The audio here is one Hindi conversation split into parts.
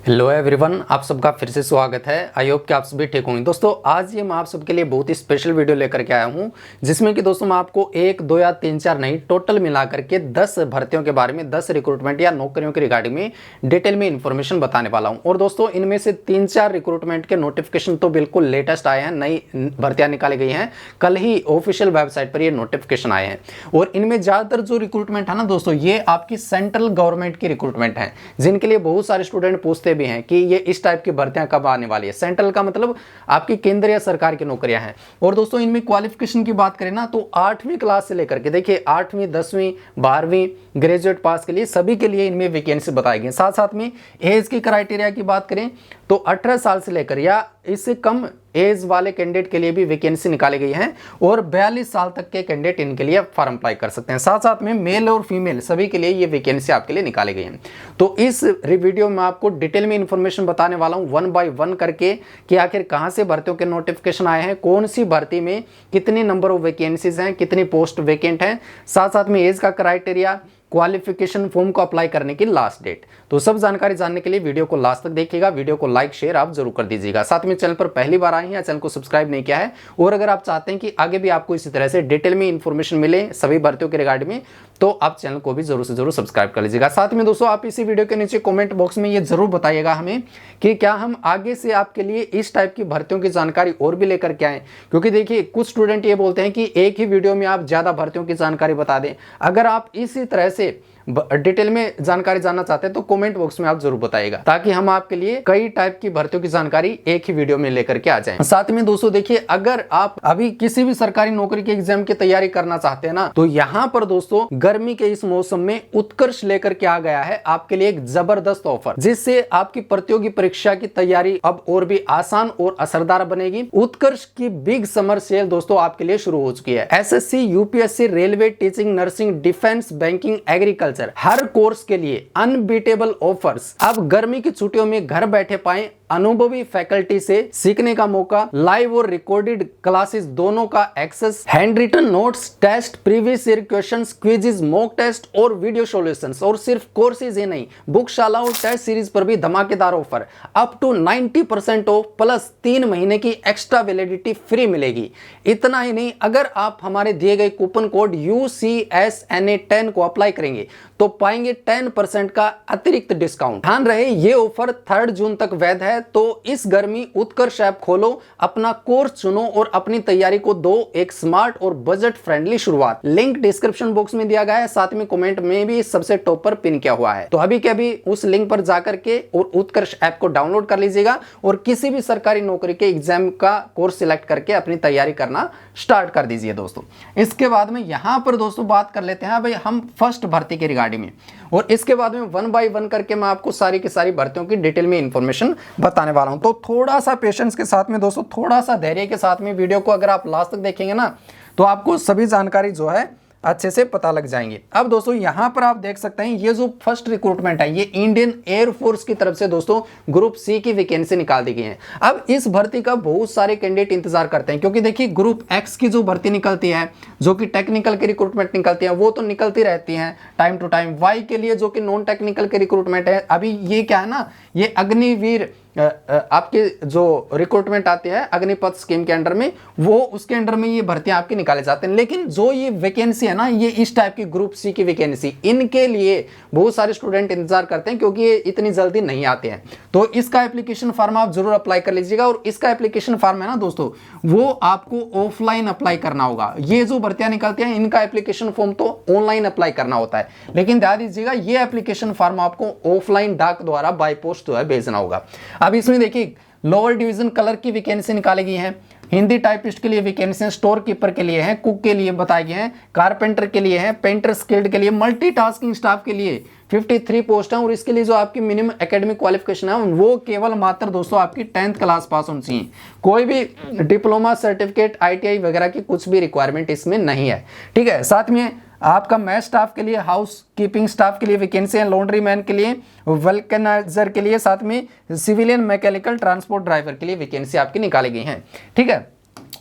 हेलो एवरीवन, आप सबका फिर से स्वागत है। आई होप कि आप सभी ठीक होंगे। दोस्तों आज ये मैं आप सबके लिए बहुत ही स्पेशल वीडियो लेकर के आया हूँ, जिसमें कि दोस्तों मैं आपको 1, 2 या 3, 4 नहीं, टोटल मिला करके 10 भर्तियों के बारे में, 10 रिक्रूटमेंट या नौकरियों के रिगार्डिंग में डिटेल में इन्फॉर्मेशन बताने वाला हूँ। और दोस्तों इनमें से 3-4 रिक्रूटमेंट के नोटिफिकेशन तो बिल्कुल लेटेस्ट आए हैं, नई भर्तियाँ निकाली गई हैं, कल ही ऑफिशियल वेबसाइट पर ये नोटिफिकेशन आए हैं। और इनमें ज़्यादातर जो रिक्रूटमेंट है ना दोस्तों, ये आपकी सेंट्रल गवर्नमेंट की रिक्रूटमेंट है, जिनके लिए बहुत सारे स्टूडेंट पूछते भी हैं कि ये इस टाइप की भर्तियां कब आने वाली है। सेंट्रल का मतलब आपकी केंद्रीय सरकार की नौकरियां हैं। और दोस्तों इनमें क्वालिफिकेशन की बात करें ना, तो 8वीं क्लास से लेकर के देखिए 8वीं, 10वीं, 12वीं ग्रेजुएट पास के लिए सभी के लिए इनमें वैकेंसी बताई गई। साथ साथ में एज की क्राइटेरिया की बात करें तो 18 साल से लेकर या इससे कम एज वाले कैंडिडेट के लिए भी वैकेंसी निकाली गई है, और 42 साल तक के कैंडिडेट इनके लिए फॉर्म अप्लाई कर सकते हैं। साथ साथ में मेल और फीमेल सभी के लिए ये वैकेंसी आपके लिए निकाली गई है। तो इस वीडियो में आपको डिटेल में इंफॉर्मेशन बताने वाला हूं, 1 बाय 1 करके, कि आखिर कहां से भर्तियों के नोटिफिकेशन आए हैं, कौन सी भर्ती में कितनी नंबर ऑफ वैकेंसीज हैं, कितनी पोस्ट वैकेंट हैं, साथ साथ में एज का क्राइटेरिया, क्वालिफिकेशन फॉर्म को अप्लाई करने की लास्ट डेट। तो सब जानकारी जानने के लिए वीडियो को लास्ट तक देखिएगा। वीडियो को लाइक शेयर आप जरूर कर दीजिएगा। साथ में चैनल पर पहली बार आए हैं या चैनल को सब्सक्राइब नहीं किया है, और अगर आप चाहते हैं कि आगे भी आपको इसी तरह से डिटेल में इंफॉर्मेशन मिले सभी भर्तियों के रिगार्डिंग में, तो आप चैनल को भी जरूर से जरूर सब्सक्राइब कर लीजिएगा। साथ में दोस्तों आप इसी वीडियो के नीचे कमेंट बॉक्स में ये जरूर बताइएगा हमें कि क्या हम आगे से आपके लिए इस टाइप की भर्तियों की जानकारी और भी लेकर के आए। क्योंकि देखिए कुछ स्टूडेंट ये बोलते हैं कि एक ही वीडियो में आप ज्यादा भर्तियों की जानकारी बता दें। अगर आप इसी तरह से डिटेल में जानकारी जानना चाहते हैं तो कमेंट बॉक्स में आप जरूर बताइएगा, ताकि हम आपके लिए कई टाइप की भर्तियों की जानकारी एक ही वीडियो में लेकर के आ जाएं। साथ में दोस्तों देखिए, अगर आप अभी किसी भी सरकारी नौकरी के एग्जाम की तैयारी करना चाहते हैं ना, तो यहाँ पर दोस्तों गर्मी के इस मौसम में उत्कर्ष लेकर के आ गया है आपके लिए एक जबरदस्त ऑफर, जिससे आपकी प्रतियोगी परीक्षा की तैयारी अब और भी आसान और असरदार बनेगी। उत्कर्ष की बिग समर सेल दोस्तों आपके लिए शुरू हो चुकी है। SSC, UPSC, railway, teaching, nursing, defence, banking, agriculture, हर कोर्स के लिए अनबीटेबल ऑफर्स। अब गर्मी की छुट्टियों में घर बैठे पाएं अनुभवी फैकल्टी से सीखने का मौका, लाइव और रिकॉर्डेड क्लासेस दोनों का access, hand written notes, test, previous year questions, quizzes, mock test और वीडियो सॉल्यूशंस। और सिर्फ कोर्सेज ही नहीं, बुकशाला और टेस्ट सीरीज पर भी धमाकेदार offer, up to 90% off plus 3 महीने की एक्स्ट्रा वैलिडिटी फ्री मिलेगी। इतना ही नहीं, अगर आप हमारे दिए गए कूपन कोड UCSNA10 को अप्लाई करेंगे तो पाएंगे 10% का अतिरिक्त डिस्काउंट। ध्यान रहे ये ऑफर 3 जून तक वैध है। तो इस गर्मी उत्कर्ष ऐप खोलो, अपना कोर्स चुनो और अपनी तैयारी को दो एक स्मार्ट और बजट फ्रेंडली शुरुआत। लिंक डिस्क्रिप्शन बॉक्स में दिया गया है, साथ में कमेंट में भी सबसे टॉप पर पिन किया हुआ है। तो अभी के अभी उस लिंक पर जाकर के और उत्कर्ष ऐप को डाउनलोड कर लीजिएगा, और किसी भी सरकारी नौकरी के एग्जाम का कोर्स सिलेक्ट करके अपनी तैयारी करना स्टार्ट कर दीजिए दोस्तों। इसके बाद में यहां पर दोस्तों बात कर लेते हैं भाई हम फर्स्ट भर्ती के रिगार्डिंग में, और इसके बाद में 1 बाय 1 करके मैं आपको सारी की सारी भर्तियों की डिटेल में इंफॉर्मेशन बताने वाला हूं। तो थोड़ा सा पेशेंस के साथ में दोस्तों, थोड़ा सा धैर्य के साथ में वीडियो को अगर आप लास्ट तक देखेंगे ना, तो आपको सभी जानकारी जो है अच्छे से पता लग जाएंगे। अब दोस्तों यहां पर आप देख सकते हैं ये जो फर्स्ट रिक्रूटमेंट है, ये इंडियन एयरफोर्स की तरफ से दोस्तों ग्रुप सी की वैकेंसी निकाल दी गई है। अब इस भर्ती का बहुत सारे कैंडिडेट इंतजार करते हैं, क्योंकि देखिए ग्रुप एक्स की जो भर्ती निकलती है, जो कि टेक्निकल की रिक्रूटमेंट निकलती है, वो तो निकलती रहती है टाइम टू टाइम। वाई के लिए जो कि नॉन टेक्निकल की रिक्रूटमेंट है, अभी ये क्या है ना, ये अग्निवीर आपके जो रिक्रूटमेंट आते हैं अग्निपथ स्कीम के अंडर में, वो उसके अंडर में ये भर्तियां आपके निकाले जाते हैं। लेकिन जो ये वैकेंसी है ना, ये इस टाइप की ग्रुप सी की वैकेंसी, इनके लिए बहुत सारे स्टूडेंट इंतजार करते हैं, क्योंकि ये इतनी जल्दी नहीं आते हैं। तो इसका एप्लीकेशन फॉर्म आप जरूर अप्लाई कर लीजिएगा, और इसका एप्लीकेशन फॉर्म है ना दोस्तों, वो आपको ऑफलाइन अप्लाई करना होगा। ये जो भर्तियां निकलती हैं इनका एप्लीकेशन फॉर्म तो ऑनलाइन अप्लाई करना होता है, लेकिन ध्यान दीजिएगा ये एप्लीकेशन फॉर्म आपको ऑफलाइन डाक द्वारा बाय पोस्ट जो है भेजना होगा। अब इसमें देखिए लोअर डिवीजन कलर की वैकेंसी निकाली गई है, हिंदी टाइपिस्ट के लिए वैकेंसी, स्टोर कीपर के लिए है, कुक के लिए बताए गए हैं, कारपेंटर के लिए है, पेंटर स्किल्ड के लिए, मल्टीटास्किंग स्टाफ के लिए 53 पोस्ट है। और इसके लिए जो आपकी मिनिमम एकेडमिक क्वालिफिकेशन है वो केवल मात्र दोस्तों आपकी 10th क्लास पास होनी चाहिए। कोई भी डिप्लोमा, सर्टिफिकेट, ITI वगैरह की कुछ भी रिक्वायरमेंट इसमें नहीं है, ठीक है। साथ में आपका मैथ स्टाफ के लिए, हाउस कीपिंग स्टाफ के लिए वैकेंसी है, लॉन्ड्री मैन के लिए, वल्कनाइजर के लिए, साथ में सिविलियन मैकेनिकल ट्रांसपोर्ट ड्राइवर के लिए वैकेंसी आपकी निकाली गई है, ठीक है।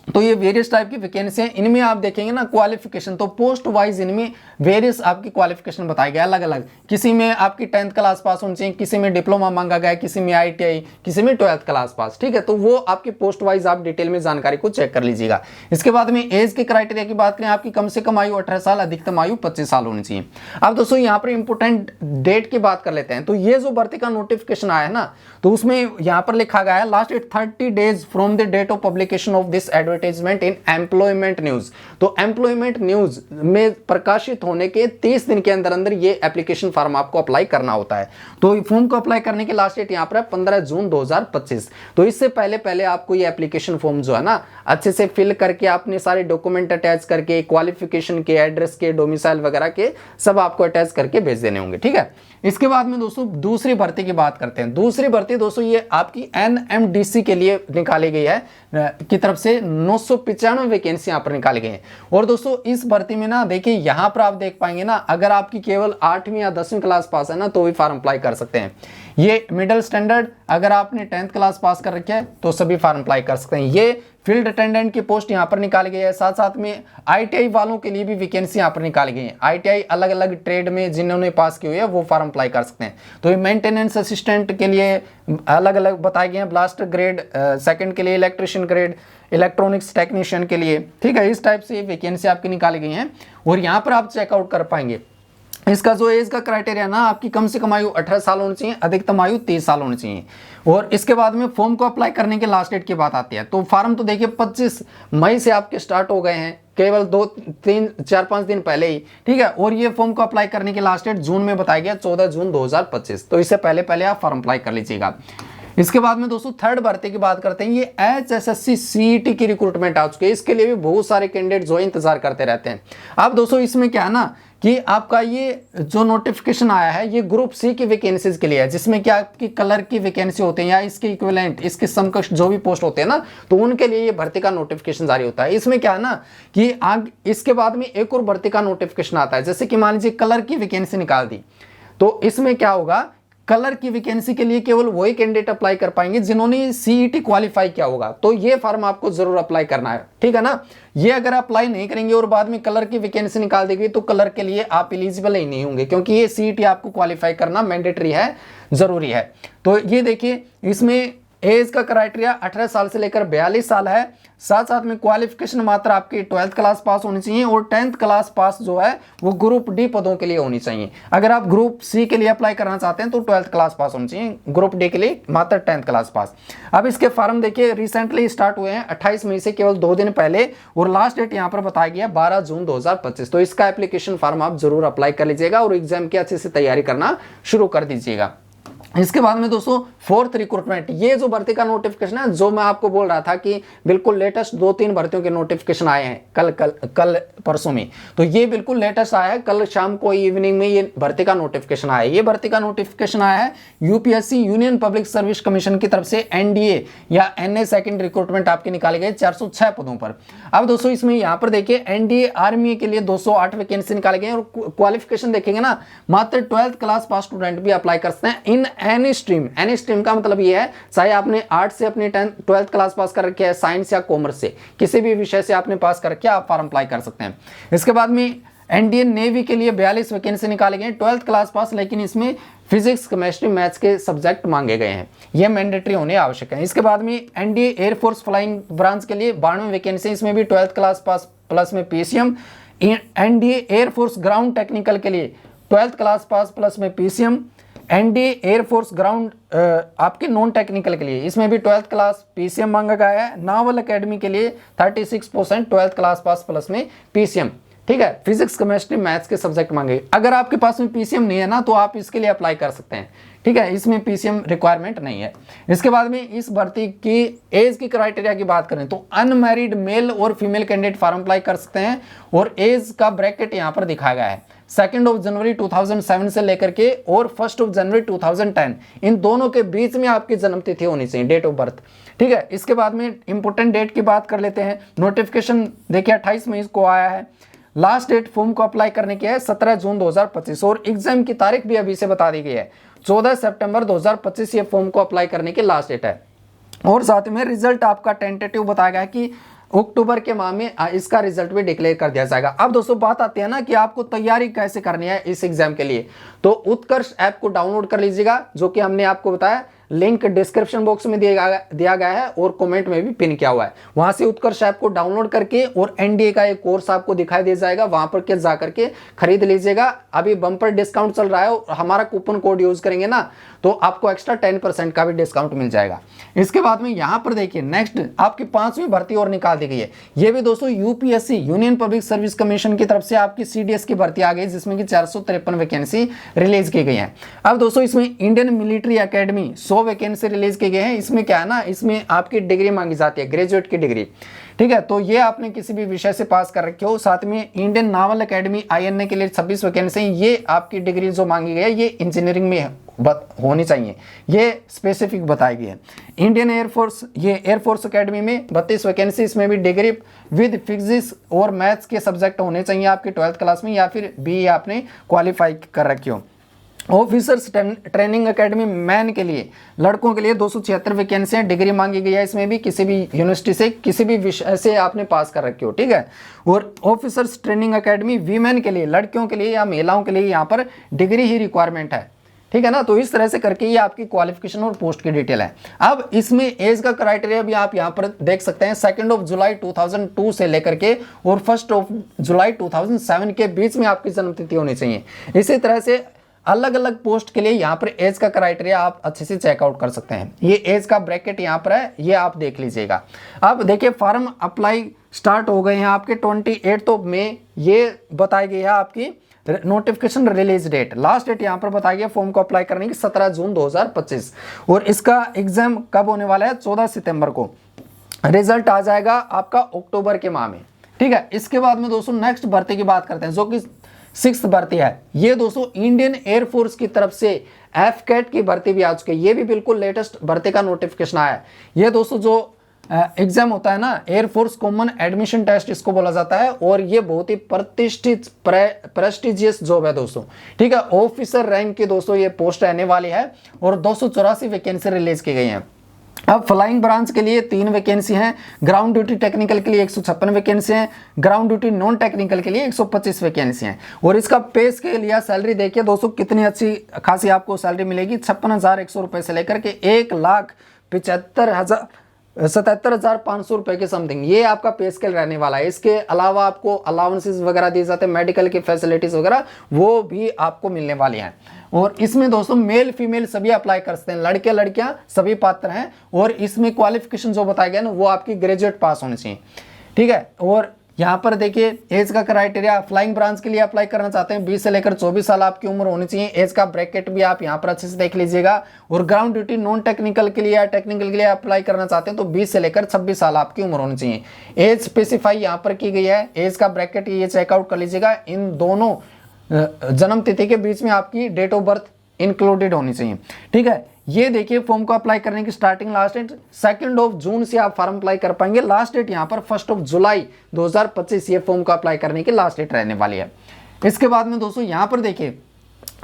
तो ये वेरियस टाइप की वैकेंसी हैं। इनमें आप देखेंगे ना क्वालिफिकेशन, तो पोस्ट वाइज इनमें वेरियस आपकी क्वालिफिकेशन बताई गया अलग अलग। किसी में आपकी 10th क्लास पास होनी चाहिए, किसी में डिप्लोमा मांगा गया है, किसी में ITI, किसी में 12th क्लास पास। ठीक है, तो वो आपकी पोस्ट वाइज आप डिटेल में जानकारी को चेक कर लीजिएगा। इसके बाद में एज के क्राइटेरिया की बात करें, आपकी कम से कम आयु 18 साल, अधिकतम आयु 25 साल होनी चाहिए। अब दोस्तों यहाँ पर इंपोर्टेंट डेट की बात कर लेते हैं। तो ये जो भर्ती का नोटिफिकेशन आया है ना, तो उसमें यहाँ पर लिखा गया है last 30 days from the date of publication of this advertisement in employment news. तो एम्प्लॉयमेंट न्यूज में प्रकाशित होने के 30 दिन के अंदर अंदर ये एप्लीकेशन फॉर्म आपको अप्लाई करना होता है। तो फॉर्म को अप्लाई करने की लास्ट डेट यहाँ पर है 15 जून 2025। तो इससे पहले पहले आपको ये एप्लीकेशन फॉर्म जो है ना अच्छे से फिल करके अपने सारे डॉक्यूमेंट अटैच करके, क्वालिफिकेशन के, एड्रेस के, डोमिसाइल वगैरह के सब आपको अटैच करके भेज देने होंगे। ठीक है, इसके बाद में दोस्तों दूसरी भर्ती की बात करते हैं। दूसरी भर्ती दोस्तों ये आपकी NMDC के लिए निकाली गई है की तरफ से 995 वैकेंसी यहाँ पर निकाली गई हैं। और दोस्तों इस भर्ती में ना देखिए यहाँ पर आप देख पाएंगे ना, अगर आपकी केवल 8वीं या 10वीं क्लास पास है ना तो भी फॉर्म अप्लाई कर सकते हैं। ये मिडिल स्टैंडर्ड, अगर आपने 10th क्लास पास कर रखा है तो सभी फॉर्म अप्लाई कर सकते हैं। ये फील्ड अटेंडेंट की पोस्ट यहाँ पर निकाली गई है। साथ साथ में ITI वालों के लिए भी वैकेंसी यहाँ पर निकाली गई है। ITI अलग अलग ट्रेड में जिन्होंने पास की हुई है वो फॉर्म अप्लाई कर सकते हैं। तो ये मेंटेनेंस असिस्टेंट के लिए अलग अलग बताए गए हैं, ब्लास्टर ग्रेड, सेकंड के लिए इलेक्ट्रिशियन ग्रेड, इलेक्ट्रॉनिक्स टेक्नीशियन के लिए। ठीक है, इस टाइप से वैकेंसी आपकी निकाली गई हैं और यहाँ पर आप चेकआउट कर पाएंगे। इसका जो एज का क्राइटेरिया ना, आपकी कम से कम आयु 18 साल होनी चाहिए, अधिकतम आयु 30 साल होनी चाहिए। और इसके बाद में फॉर्म को अप्लाई करने के लास्ट डेट की बात आती है। तो फॉर्म तो देखिए 25 मई से आपके स्टार्ट हो गए हैं, केवल 2-3-4-5 दिन पहले ही। ठीक है, और ये फॉर्म को अप्लाई करने के लास्ट डेट जून में बताया गया 14 जून 2025। तो इससे पहले पहले आप फॉर्म अप्लाई कर लीजिएगा। इसके बाद में दोस्तों थर्ड भर्ती की बात करते हैं। ये HSSC CET की रिक्रूटमेंट आ चुकी है। इसके लिए भी बहुत सारे कैंडिडेट जो इंतजार करते रहते हैं। अब दोस्तों इसमें क्या है ना कि आपका ये जो नोटिफिकेशन आया है ये ग्रुप C की वैकेंसीज के लिए है, जिसमें क्या आपकी कलर की वैकेंसी होते हैं या इसके इक्विवेलेंट, इसके समकक्ष जो भी पोस्ट होते हैं ना, तो उनके लिए ये भर्ती का नोटिफिकेशन जारी होता है। इसमें क्या है ना कि आगे इसके बाद में एक और भर्ती का नोटिफिकेशन आता है। जैसे कि मान लीजिए कलर की वैकेंसी निकाल दी, तो इसमें क्या होगा, कलर की वैकेंसी के लिए केवल वही कैंडिडेट अप्लाई कर पाएंगे जिन्होंने CET क्वालिफाई किया होगा। तो ये फॉर्म आपको जरूर अप्लाई करना है। ठीक है ना, ये अगर अप्लाई नहीं करेंगे और बाद में कलर की वैकेंसी निकाल देगी तो कलर के लिए आप एलिजिबल ही नहीं होंगे, क्योंकि ये CET आपको क्वालिफाई करना मैंडेटरी है, जरूरी है। तो ये देखिए इसमें एज का क्राइटेरिया 18 साल से लेकर 42 साल है। साथ साथ में क्वालिफिकेशन मात्र आपकी 12th क्लास पास होनी चाहिए और 10th क्लास पास जो है वो ग्रुप D पदों के लिए होनी चाहिए। अगर आप ग्रुप C के लिए अप्लाई करना चाहते हैं तो 12th क्लास पास होनी चाहिए, ग्रुप D के लिए मात्र 10th क्लास पास। अब इसके फॉर्म देखिए रिसेंटली स्टार्ट हुए हैं 28 मई से, केवल 2 दिन पहले, और लास्ट डेट यहाँ पर बताया गया 12 जून 2025। तो इसका एप्लीकेशन फॉर्म आप जरूर अप्लाई कर लीजिएगा और एग्जाम की अच्छे से तैयारी करना शुरू कर दीजिएगा। इसके बाद में दोस्तों फोर्थ रिक्रूटमेंट, ये जो भर्ती का नोटिफिकेशन है जो मैं आपको बोल रहा था कि बिल्कुल लेटेस्ट 2-3 भर्तियों के नोटिफिकेशन आए हैं कल परसों में, तो ये बिल्कुल लेटेस्ट आया है। कल शाम को इवनिंग में ये भर्ती का नोटिफिकेशन आया है। ये भर्ती का नोटिफिकेशन आया है UPSC union public service commission की तरफ से NDA या NA सेकेंड रिक्रूटमेंट आपके निकाले गए 406 पदों पर। अब दोस्तों इसमें यहाँ पर देखिए NDA आर्मी के लिए 208 वैकेंसी निकाले गए और क्वालिफिकेशन देखेंगे ना, मात्र 12th क्लास पास स्टूडेंट भी अप्लाई कर सकते हैं इन एनी स्ट्रीम का मतलब ये है चाहे आपने आर्ट से अपनी 12th क्लास पास कर रखी है, साइंस या कॉमर्स से, किसी भी विषय से आपने पास कर रखी है, आप फॉर्म अप्लाई कर सकते हैं। इसके बाद में इंडियन नेवी के लिए 42 वैकेंसी निकाले गए 12th क्लास पास, लेकिन इसमें फिजिक्स, केमिस्ट्री, मैथ्स के सब्जेक्ट मांगे गए हैं, ये मैंडेटरी होने आवश्यक है। इसके बाद में NDA एयरफोर्स फ्लाइंग ब्रांच के लिए 92 वैकेंसी, इसमें भी 12th क्लास पास प्लस में PCM। NDA air force ground technical के लिए 12th क्लास पास प्लस में PCM। NDA एयरफोर्स ग्राउंड आपके नॉन टेक्निकल के लिए इसमें भी 12th क्लास PCM मांगा गया है। नावल एकेडमी के लिए 36% 12th क्लास पास प्लस में PCM। ठीक है, फिजिक्स, केमिस्ट्री, मैथ्स के सब्जेक्ट मांगे। अगर आपके पास में PCM नहीं है ना तो आप इसके लिए अप्लाई कर सकते हैं। ठीक है, इसमें PCM रिक्वायरमेंट नहीं है। इसके बाद में इस भर्ती की एज की क्राइटेरिया की बात करें तो अनमैरिड मेल और फीमेल कैंडिडेट फॉर्म अप्लाई कर सकते हैं और एज का ब्रैकेट यहाँ पर दिखाया गया है 2 जनवरी 2007 से लेकर के और 1 जनवरी 2010, इन दोनों के बीच में आपकी जन्म तिथि होनी चाहिए, डेट ऑफ बर्थ। ठीक है, इसके बाद में इंपोर्टेंट डेट की बात कर लेते हैं। नोटिफिकेशन देखिए 28 मई को आया है। लास्ट डेट फॉर्म को अप्लाई करने की है 17 जून 2025 और एग्जाम की तारीख भी अभी से बता दी गई है 14 सितंबर 2025 ये फॉर्म को अप्लाई करने की लास्ट डेट है। और साथ में रिजल्ट आपका टेंटेटिव बताया गया है कि अक्टूबर के माह में इसका रिजल्ट भी डिक्लेयर कर दिया जाएगा। अब दोस्तों बात आती है ना कि आपको तैयारी कैसे करनी है इस एग्जाम के लिए, तो उत्कर्ष ऐप को डाउनलोड कर लीजिएगा, जो कि हमने आपको बताया, लिंक डिस्क्रिप्शन बॉक्स में दिया गया है और कमेंट में भी पिन किया हुआ है। वहां से उत्कर्ष ऐप को डाउनलोड करके और एनडीए का एक कोर्स आपको दिखाई दे जाएगा, वहां पर के जाकर के खरीद लीजिएगा। अभी बम्पर डिस्काउंट चल रहा है, हमारा कूपन कोड यूज करेंगे ना तो आपको एक्स्ट्रा 10% का भी डिस्काउंट मिल जाएगा। इसके बाद में यहां पर देखिए नेक्स्ट आपकी 5वीं भर्ती और निकाल दी गई है। ये भी दोस्तों UPSC union public service commission की तरफ से आपकी सीडीएस की भर्ती आ गई, जिसमें कि 453 वैकेंसी रिलीज की गई है। अब दोस्तों इसमें Indian military academy 100 vacancy release की गई है। इसमें क्या है ना, इसमें आपकी डिग्री मांगी जाती है, ग्रेजुएट की डिग्री, ठीक है। तो ये आपने किसी भी विषय से पास कर रखे हो। साथ में इंडियन नावल एकेडमी INA के लिए 26 वैकेंसी, ये आपकी डिग्री जो मांगी गई है ये इंजीनियरिंग में होनी चाहिए, ये स्पेसिफिक बताई गई है। इंडियन एयरफोर्स, ये एयरफोर्स एकेडमी में 32 वैकेंसी, इसमें भी डिग्री विद फिजिक्स और मैथ्स के सब्जेक्ट होने चाहिए आपकी 12th क्लास में, या फिर BE आपने क्वालिफाई कर रखी हो। ऑफिसर्स ट्रेनिंग एकेडमी मैन के लिए लड़कों के लिए 276 वैकेंसी डिग्री मांगी गई है। इसमें भी किसी भी यूनिवर्सिटी से किसी भी विषय से आपने पास कर रखी हो, ठीक है। और ऑफिसर्स ट्रेनिंग एकेडमी वीमेन के लिए, लड़कियों के लिए या महिलाओं के लिए यहाँ पर डिग्री ही रिक्वायरमेंट है, ठीक है ना। तो इस तरह से करके ये आपकी क्वालिफिकेशन और पोस्ट की डिटेल है। अब इसमें एज का क्राइटेरिया भी आप यहाँ पर देख सकते हैं। 2 जुलाई 2002 से लेकर के और 1 जुलाई 2007 के बीच में आपकी जन्म तिथि होनी चाहिए। इसी तरह से अलग अलग पोस्ट के लिए यहाँ पर एज का क्राइटेरिया आप अच्छे से चेकआउट कर सकते हैं। ये एज का ब्रैकेट यहाँ पर है, ये आप देख लीजिएगा। अब देखिए फॉर्म अप्लाई स्टार्ट हो गए हैं आपके 28 मई, ये बताई गई है आपकी notification release date. Last date यहाँ पर बताई गई फॉर्म को अप्लाई करने की 17 जून 2025, और इसका एग्जाम कब होने वाला है, 14 सितंबर को। रिजल्ट आ जाएगा आपका अक्टूबर के माह में, ठीक है। इसके बाद में दोस्तों नेक्स्ट भर्ती की बात करते हैं, जो कि 6th भर्ती है। ये दोस्तों इंडियन एयरफोर्स की तरफ से FCAT की भर्ती भी आ चुकी है। ये भी बिल्कुल लेटेस्ट भर्ती का नोटिफिकेशन आया है। ये दोस्तों जो एग्जाम होता है ना, एयरफोर्स कॉमन एडमिशन टेस्ट इसको बोला जाता है, और ये बहुत ही प्रतिष्ठित प्रेस्टिजियस जॉब है दोस्तों, ठीक है। ऑफिसर रैंक की दोस्तों ये पोस्ट रहने वाली है, और 284 वैकेंसी रिलीज की गई हैं। अब फ्लाइंग ब्रांच के लिए 3 वैकेंसी हैं, ग्राउंड ड्यूटी टेक्निकल के लिए 156 वैकेंसी हैं, ग्राउंड ड्यूटी नॉन टेक्निकल के लिए 125 वैकेंसी हैं। और इसका पे स्केल या सैलरी देखिए दोस्तों कितनी अच्छी खासी आपको सैलरी मिलेगी, 56,100 रुपये से लेकर के 1,77,500 रुपये के समथिंग ये आपका पे स्केल रहने वाला है। इसके अलावा आपको अलाउंसेस वगैरह दिए जाते हैं, मेडिकल की फैसिलिटीज वगैरह वो भी आपको मिलने वाली हैं। और इसमें दोस्तों मेल फीमेल सभी अप्लाई कर सकते हैं, लड़के लड़कियां सभी पात्र हैं। और इसमें क्वालिफिकेशन जो बताया गया ना वो आपकी ग्रेजुएट पास होनी चाहिए, ठीक है। और यहाँ पर देखिए एज का क्राइटेरिया, फ्लाइंग ब्रांच के लिए अप्लाई करना चाहते हैं 20 से लेकर 24 साल आपकी उम्र होनी चाहिए। एज का ब्रैकेट भी आप यहाँ पर अच्छे से देख लीजिएगा। और ग्राउंड ड्यूटी नॉन टेक्निकल के लिए या टेक्निकल के लिए अप्लाई करना चाहते हैं तो 20 से लेकर 26 साल आपकी उम्र होनी चाहिए। एज स्पेसिफाई यहाँ पर की गई है, एज का ब्रैकेट ये चेकआउट कर लीजिएगा। इन दोनों जन्म तिथि के बीच में आपकी डेट ऑफ बर्थ इंक्लूडेड होनी चाहिए, ठीक है। ये देखिए फॉर्म को अप्लाई करने की स्टार्टिंग लास्ट डेट 2 जून से आप फॉर्म अप्लाई कर पाएंगे। लास्ट डेट यहाँ पर 1 जुलाई 2025 ये फॉर्म को अप्लाई करने की लास्ट डेट रहने वाली है। इसके बाद में दोस्तों यहाँ पर देखिए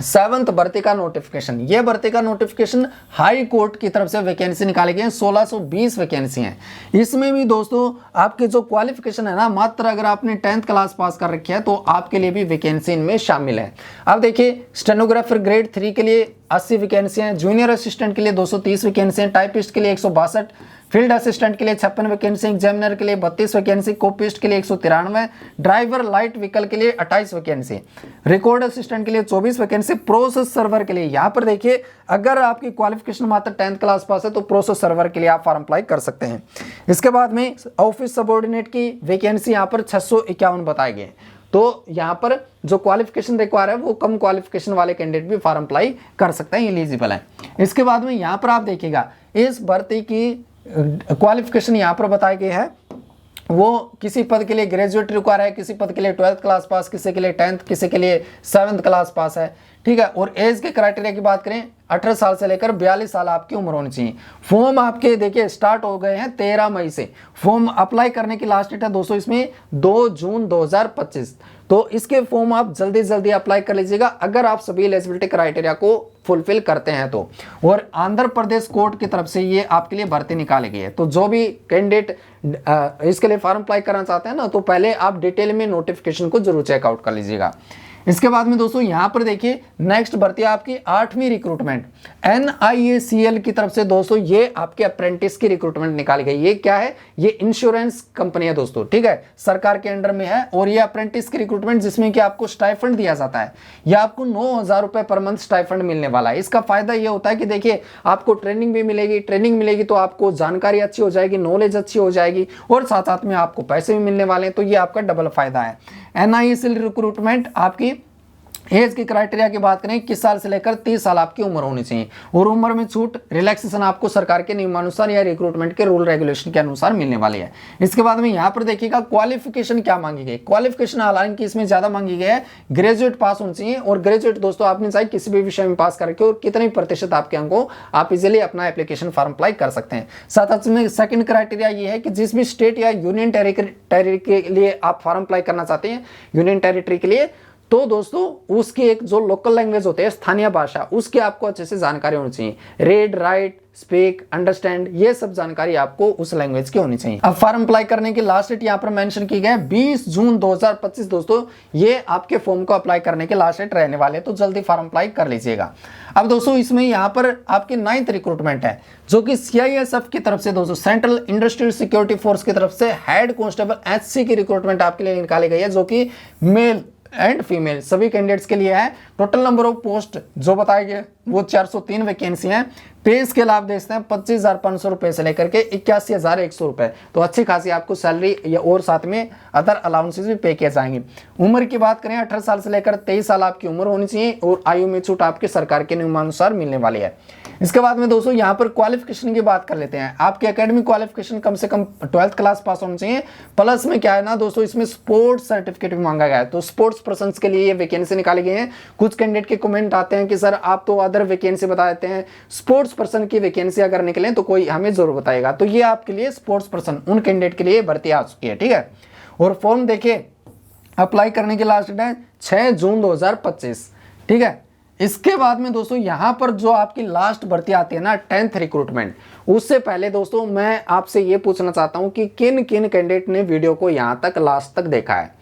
7th भर्ती का नोटिफिकेशन, ये भर्ती का नोटिफिकेशन हाई कोर्ट की तरफ से वैकेंसी निकाले गए हैं, 1620 वैकेंसी हैं। इसमें भी दोस्तों आपके जो क्वालिफिकेशन है ना, मात्र अगर आपने 10th क्लास पास कर रखी है तो आपके लिए भी वैकेंसी इनमें शामिल है। अब देखिए स्टेनोग्राफर ग्रेड 3 के लिए 80 वैकेंसी हैं, जूनियर असिस्टेंट के लिए 230 वैकेंसी हैं, टाइपिस्ट के लिए 162, फील्ड असिस्टेंट के लिए 56 वैकेंसी, एग्जामिनर के लिए 32 वैकेंसी, कॉपिस्ट के लिए 193, ड्राइवर लाइट व्हीकल के लिए 28 वैकेंसी, रिकॉर्ड असिस्टेंट के लिए 24 वैकेंसी, प्रोसेस सर्वर के लिए यहाँ पर देखिए अगर आपकी क्वालिफिकेशन मात्र 10th क्लास पास है तो प्रोसेस सर्वर के लिए आप फॉर्म अप्लाई कर सकते हैं। इसके बाद में ऑफिस सबऑर्डिनेट की वैकेंसी यहाँ पर 651 बताए गए। तो यहाँ पर जो क्वालिफिकेशन रिक्वायर है वो कम क्वालिफिकेशन वाले कैंडिडेट भी फॉर्म अप्लाई कर सकते हैं, एलिजिबल है। इसके बाद में यहाँ पर आप देखिएगा इस भर्ती की क्वालिफिकेशन यहाँ पर बताई गई है, वो किसी पद के लिए ग्रेजुएट रिक्वायर है, किसी पद के लिए 12th क्लास पास, किसी के लिए 10th, किसी के लिए 7th क्लास पास है, ठीक है। और एज के क्राइटेरिया की बात करें 18 साल से लेकर 42 साल आपकी उम्र होनी चाहिए। फॉर्म आपके देखिए स्टार्ट हो गए हैं 13 मई से, फॉर्म अप्लाई करने की लास्ट डेट है दोस्तों इसमें 2 जून 2025। तो इसके फॉर्म आप जल्दी जल्दी अप्लाई कर लीजिएगा अगर आप सभी एलिजिबिलिटी क्राइटेरिया को फुलफिल करते हैं तो। और आंध्र प्रदेश कोर्ट की तरफ से ये आपके लिए भर्ती निकाली गई है। तो जो भी कैंडिडेट इसके लिए फॉर्म अप्लाई करना चाहते हैं ना, तो पहले आप डिटेल में नोटिफिकेशन को जरूर चेकआउट कर लीजिएगा। इसके बाद में दोस्तों यहां पर देखिए नेक्स्ट भर्ती आपकी 8वीं रिक्रूटमेंट NIACL की तरफ से दोस्तों ये आपके अप्रेंटिस की रिक्रूटमेंट निकाली गई। ये क्या है? ये इंश्योरेंस कंपनी है दोस्तों, ठीक है, सरकार के अंडर में है। और ये अप्रेंटिस की रिक्रूटमेंट जिसमें कि आपको स्टाइफंड दिया जाता है, या आपको 9,000 रुपए पर मंथ स्टाइफंड मिलने वाला है। इसका फायदा ये होता है कि देखिए आपको ट्रेनिंग भी मिलेगी, ट्रेनिंग मिलेगी तो आपको जानकारी अच्छी हो जाएगी, नॉलेज अच्छी हो जाएगी, और साथ साथ में आपको पैसे भी मिलने वाले हैं। तो ये आपका डबल फायदा है। NIACL रिक्रूटमेंट आपकी एज की क्राइटेरिया की बात करें, 21 साल से लेकर 30 साल आपकी उम्र होनी चाहिए। और उम्र में छूट रिलैक्सेशन आपको सरकार के नियमानुसार या रिक्रूटमेंट के रूल रेगुलेशन के अनुसार मिलने वाली है। इसके बाद में यहाँ पर देखिएगा क्वालिफिकेशन क्या मांगी गई। क्वालिफिकेशन हालांकि इसमें ज्यादा मांगी गई है, ग्रेजुएट पास होनी चाहिए। और ग्रेजुएट दोस्तों आपने चाहे किसी भी विषय में पास करके और कितने प्रतिशत आपके अंक हो, आप इजिली अपना एप्लीकेशन फॉर्म अप्लाई कर सकते हैं। साथ में सेकंड क्राइटेरिया ये है कि जिस भी स्टेट या यूनियन टेरिटरी के लिए आप फॉर्म अप्लाई करना चाहते हैं, यूनियन टेरिटरी के लिए, तो दोस्तों उसकी एक जो लोकल लैंग्वेज होते हैं, स्थानीय भाषा, उसकी आपको अच्छे से जानकारी होनी चाहिए। रीड, राइट, स्पीक, अंडरस्टैंड, ये सब जानकारी आपको उस लैंग्वेज की होनी चाहिए। अब फॉर्म अप्लाई करने की लास्ट डेट यहाँ पर मेंशन की गई 20 जून 2025 दोस्तों, ये आपके फॉर्म को अप्लाई करने के लास्ट डेट रहने वाले, तो जल्दी फॉर्म अप्लाई कर लीजिएगा। अब दोस्तों इसमें यहाँ पर आपकी 9th रिक्रूटमेंट है, जो कि CISF की तरफ से दोस्तों, सेंट्रल इंडस्ट्रियल सिक्योरिटी फोर्स की तरफ से हेड कांस्टेबल HC की रिक्रूटमेंट आपके लिए निकाली गई है, जो कि मेल एंड फीमेल सभी कैंडिडेट्स के लिए है। टोटल नंबर ऑफ पोस्ट जो बताए गए वो 403 वैकेंसी हैं। पे स्केल आप देखते हैं 25,500 रुपए से लेकर के 81,100 रुपए, तो अच्छी खासी आपको सैलरी या और साथ में अदर अलाउंसेस भी पे किए जाएंगे। उम्र की बात करें 18 साल से लेकर 23 साल आपकी उम्र होनी चाहिए, और आयु में छूट आपके सरकार के नियमानुसार मिलने वाली है। इसके बाद में दोस्तों यहाँ पर क्वालिफिकेशन की बात कर लेते हैं। आपके एकेडमिक क्वालिफिकेशन कम से कम 12th क्लास पास होनी चाहिए। प्लस में क्या है ना दोस्तों, इसमें स्पोर्ट्स सर्टिफिकेट भी मांगा गया है, तो स्पोर्ट्स पर्सन के लिए ये वैकेंसी निकाली गई है। कुछ कैंडिडेट के कमेंट आते हैं कि सर आप तो अदर वैकेंसी बता देते हैं, स्पोर्ट्स पर्सन की वैकेंसी अगर निकले तो कोई हमें जरूर बताएगा। तो ये आपके लिए स्पोर्ट्स पर्सन उन कैंडिडेट के लिए भर्ती आ चुकी है, ठीक है। और फॉर्म देखिए अप्लाई करने की लास्ट डेट है 6 जून 2025, ठीक है। इसके बाद में दोस्तों यहां पर जो आपकी लास्ट भर्ती आती है ना 10th रिक्रूटमेंट, उससे पहले दोस्तों मैं आपसे ये पूछना चाहता हूं कि किन किन कैंडिडेट ने वीडियो को यहां तक लास्ट तक देखा है।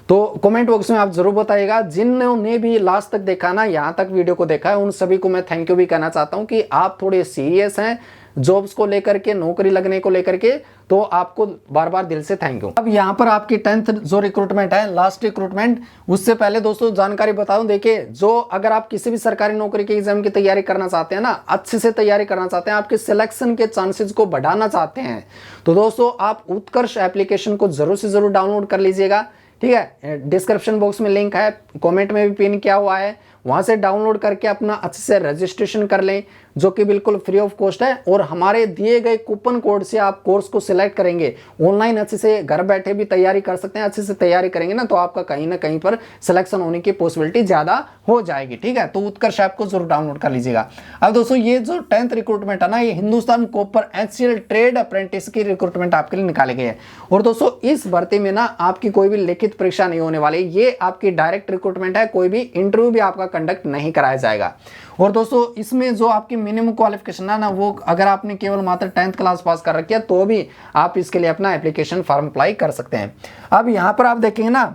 तो कमेंट बॉक्स में आप जरूर बताइएगा। जिन्होंने भी लास्ट तक देखा ना, यहां तक वीडियो को देखा है, उन सभी को मैं थैंक यू भी कहना चाहता हूं कि आप थोड़े सीरियस हैं जॉब्स को लेकर के, नौकरी लगने को लेकर के, तो आपको बार बार दिल से थैंक यू। अब यहाँ पर आपकी 10th जो रिक्रूटमेंट है, लास्ट रिक्रूटमेंट, उससे पहले दोस्तों जानकारी बता दूं, देखिए जो अगर आप किसी भी सरकारी नौकरी के एग्जाम की तैयारी करना चाहते हैं ना, अच्छे से तैयारी करना चाहते हैं, आपके सिलेक्शन के चांसेस को बढ़ाना चाहते हैं, तो दोस्तों आप उत्कर्ष एप्लीकेशन को जरूर से जरूर डाउनलोड कर लीजिएगा, ठीक है। डिस्क्रिप्शन बॉक्स में लिंक है, कमेंट में भी पिन किया हुआ है, वहां से डाउनलोड करके अपना अच्छे से रजिस्ट्रेशन कर लें, जो कि बिल्कुल फ्री ऑफ कॉस्ट है। और हमारे दिए गए कूपन कोड से आप कोर्स को सिलेक्ट करेंगे, ऑनलाइन अच्छे से घर बैठे भी तैयारी कर सकते हैं। अच्छे से तैयारी करेंगे ना तो आपका कहीं ना कहीं पर सिलेक्शन होने की पॉसिबिलिटी ज्यादा हो जाएगी, ठीक है। तो उत्कर्ष ऐप को जरूर डाउनलोड कर लीजिएगा। अब दोस्तों ये जो 10th रिक्रूटमेंट है ना, ये Hindustan copper HCL trade apprentice की रिक्रूटमेंट आपके लिए निकाली गई है। और दोस्तों इस भर्ती में ना आपकी कोई भी लिखित परीक्षा नहीं होने वाली, ये आपकी डायरेक्ट रिक्रूटमेंट है, कोई भी इंटरव्यू भी आपका कंडक्ट नहीं कराया जाएगा। और दोस्तों इसमें जो आपकी मिनिमम क्वालिफिकेशन है ना, वो अगर आपने केवल मात्र 10th क्लास पास कर रखी है तो भी आप इसके लिए अपना एप्लीकेशन फॉर्म अप्लाई कर सकते हैं। अब यहाँ पर आप देखेंगे ना,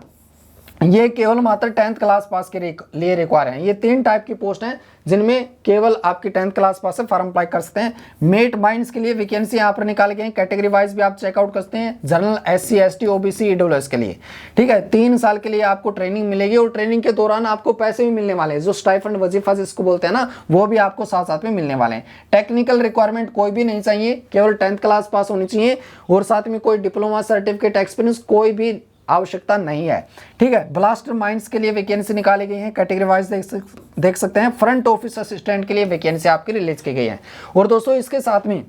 ये केवल मात्र 10th क्लास पास के लिए रिक्वायर है। ये 3 टाइप की पोस्ट हैं जिनमें केवल आपकी 10th क्लास पास से फॉर्म अप्लाई कर सकते हैं। मेट माइंस के लिए वैकेंसी यहाँ पर निकाले गए हैं, कैटेगरी वाइज भी आप चेकआउट कर सकते हैं। General, SC, ST, OBC, EWS के लिए, ठीक है। 3 साल के लिए आपको ट्रेनिंग मिलेगी, और ट्रेनिंग के दौरान आपको पैसे भी मिलने वाले हैं, जो स्टाइफंड वजीफा जिसको बोलते हैं ना, वो भी आपको साथ साथ में मिलने वाले हैं। टेक्निकल रिक्वायरमेंट कोई भी नहीं चाहिए, केवल 10th क्लास पास होनी चाहिए, और साथ में कोई डिप्लोमा, सर्टिफिकेट, एक्सपीरियंस कोई भी आवश्यकता नहीं है, ठीक है। ब्लास्टर माइंस के लिए वैकेंसी निकाली गई है, कैटेगरी वाइज देख सकते हैं। फ्रंट ऑफिस असिस्टेंट के लिए वैकेंसी आपके रिलीज की गई है। और दोस्तों इसके साथ में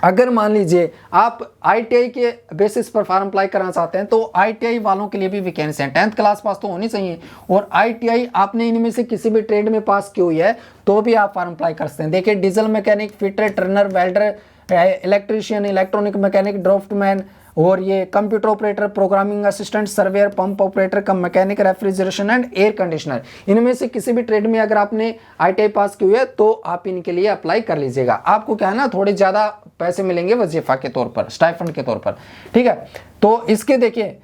अगर मान लीजिए आप ITI के बेसिस पर फॉर्म अप्लाई करना चाहते हैं, तो ITI वालों के लिए भी वैकेंसी है। 10th क्लास पास तो होनी चाहिए, और ITI आपने इनमें से किसी भी ट्रेड में पास की हुई है तो भी आप फॉर्म अप्लाई कर सकते हैं। देखिए diesel mechanic, fitter, turner, welder, electrician, electronic mechanic, draftsman, और ये computer operator, programming assistant, surveyor, pump operator cum mechanic, refrigeration and air conditioner, इनमें से किसी भी ट्रेड में अगर आपने ITI पास की हुई है तो आप इनके लिए अप्लाई कर लीजिएगा। आपको क्या है ना, थोड़े ज्यादा पैसे मिलेंगे वजीफा के तौर पर, स्टाइफंड के तौर पर, ठीक है। तो इसके देखिए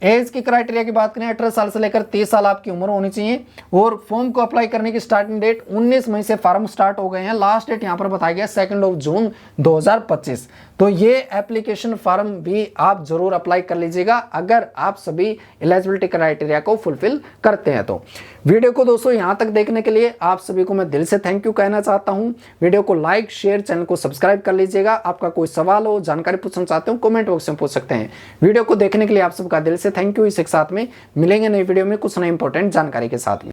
एज की क्राइटेरिया की बात करें, 18 साल से लेकर 30 साल आपकी उम्र होनी चाहिए। और फॉर्म को अप्लाई करने की स्टार्टिंग डेट 19 मई से फॉर्म स्टार्ट हो गए हैं। लास्ट डेट यहां पर बताया गया 2 जून 2025। तो ये एप्लीकेशन फॉर्म भी आप जरूर अप्लाई कर लीजिएगा अगर आप सभी एलिजिबिलिटी क्राइटेरिया को फुलफिल करते हैं तो। वीडियो को दोस्तों यहां तक देखने के लिए आप सभी को मैं दिल से थैंक यू कहना चाहता हूं। वीडियो को लाइक, शेयर, चैनल को सब्सक्राइब कर लीजिएगा। आपका कोई सवाल हो, जानकारी पूछना चाहते हो, कमेंट बॉक्स में पूछ सकते हैं। वीडियो को देखने के लिए आप सबका दिल से थैंक यू। इस एक साथ में मिलेंगे नई वीडियो में कुछ नई इंपॉर्टेंट जानकारी के साथ में।